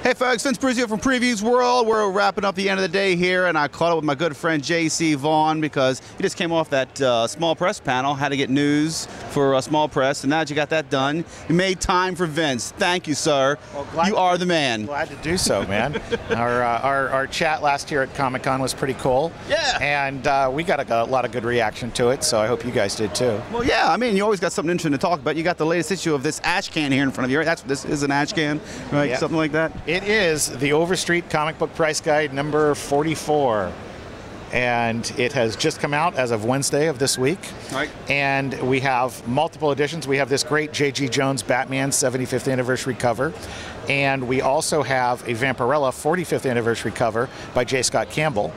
Hey folks, Vince Brizio from Previews World. We're wrapping up the end of the day here, and I caught up with my good friend JC Vaughn because he just came off that small press panel, had to get news for small press, and now that you got that done, you made time for Vince. Thank you, sir. Well, you are the man. Glad to do so, man. our chat last year at Comic-Con was pretty cool. Yeah. And we got a lot of good reaction to it, so I hope you guys did too. Well, yeah, I mean, you always got something interesting to talk about. You got the latest issue of this ash can here in front of you, right? That's what this is, an ash can, right? Yeah. Something like that? It is the Overstreet Comic Book Price Guide number 44. And it has just come out as of Wednesday of this week. Right. And we have multiple editions. We have this great J.G. Jones Batman 75th anniversary cover. And we also have a Vampirella 45th anniversary cover by J. Scott Campbell.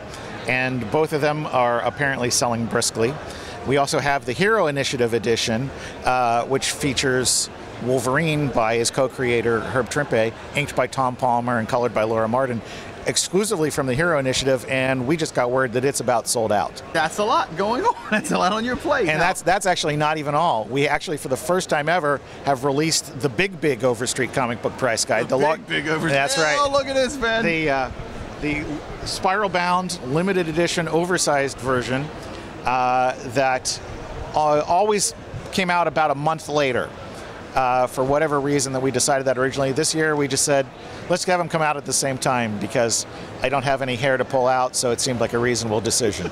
And both of them are apparently selling briskly. We also have the Hero Initiative edition, which features Wolverine by his co-creator Herb Trimpe, inked by Tom Palmer and colored by Laura Martin, exclusively from the Hero Initiative, and we just got word that it's about sold out. That's a lot going on. That's a lot on your plate. And that's actually not even all. We actually, for the first time ever, have released the big Overstreet Comic Book Price Guide. The big Overstreet. That's right. Oh, look at this, man. The spiral-bound, limited edition, oversized version that always came out about a month later. For whatever reason that we decided that originally. This year we just said, let's have them come out at the same time because I don't have any hair to pull out, so it seemed like a reasonable decision.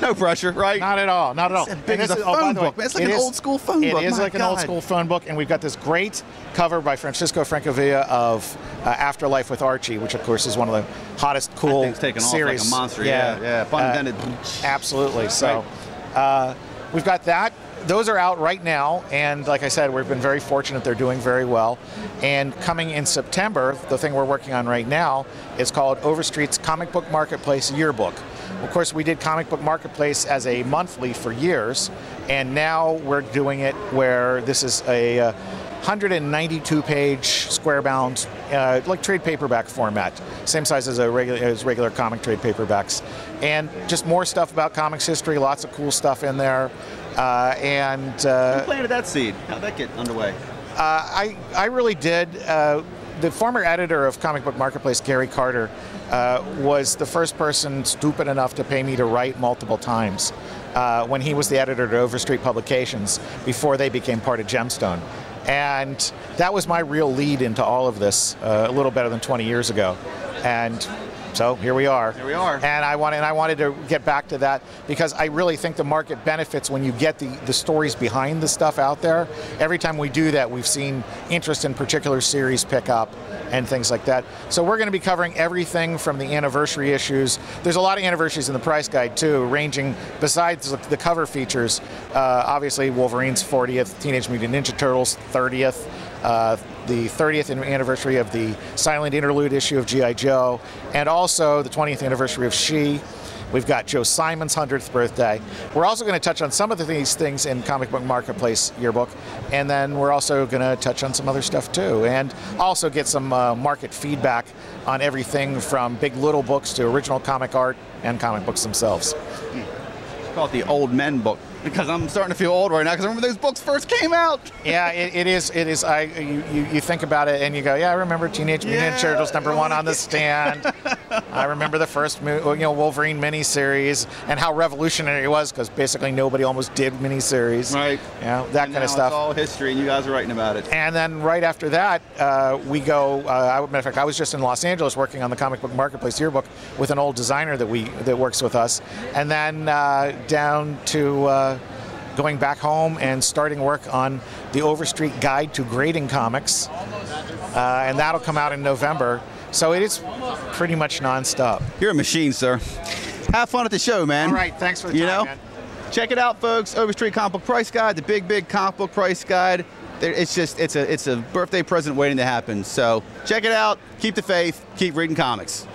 No pressure, right? Not at all, not at all. It's big as a phone book. It's like an old school phone book. It is like an old school phone book, and we've got this great cover by Francisco Francavilla of Afterlife with Archie, which of course is one of the hottest, cool that thing's taken series. Off like a monster. Yeah. Pun intended. Absolutely. So we've got that. Those are out right now, and like I said, we've been very fortunate. They're doing very well. And coming in September, the thing we're working on right now is called Overstreet's Comic Book Marketplace Yearbook. Of course, we did Comic Book Marketplace as a monthly for years, and now we're doing it where this is a 192-page square-bound, like trade paperback format, same size as regular comic trade paperbacks, and just more stuff about comics history, lots of cool stuff in there. Who planted that seed? How'd that get underway? I really did. The former editor of Comic Book Marketplace, Gary Carter, was the first person stupid enough to pay me to write multiple times when he was the editor at Overstreet Publications before they became part of Gemstone. And that was my real lead into all of this a little better than 20 years ago. And so here we are. Here we are. And I wanted to get back to that because I really think the market benefits when you get the stories behind the stuff out there. Every time we do that, we've seen interest in particular series pick up and things like that. So we're going to be covering everything from the anniversary issues. There's a lot of anniversaries in the price guide too, ranging besides the cover features. Obviously Wolverine's 40th, Teenage Mutant Ninja Turtles 30th, the 30th anniversary of the silent interlude issue of G.I. Joe, and also the 20th anniversary of She. We've got Joe Simon's 100th birthday. We're also going to touch on some of these things in Comic Book Marketplace Yearbook, and then we're also going to touch on some other stuff too, and also get some market feedback on everything from big little books to original comic art and comic books themselves. Call it the old men book. Because I'm starting to feel old right now, because I remember those books first came out. Yeah, it is. You think about it and you go, yeah, I remember Teenage Mutant Ninja Turtles #1 on the stand. I remember the first Wolverine miniseries and how revolutionary it was, because basically nobody almost did miniseries. Right. That kind of stuff. It's all history, and you guys are writing about it. And then right after that, we go. Matter of fact, I was just in Los Angeles working on the Comic Book Marketplace Yearbook with an old designer that works with us, and then down to going back home and starting work on the Overstreet Guide to Grading Comics, and that'll come out in November. So it is pretty much nonstop. You're a machine, sir. Have fun at the show, man. All right, thanks for the time, man. Check it out, folks. Overstreet Comic Book Price Guide, the big Comic Book Price Guide. It's a birthday present waiting to happen. So check it out. Keep the faith. Keep reading comics.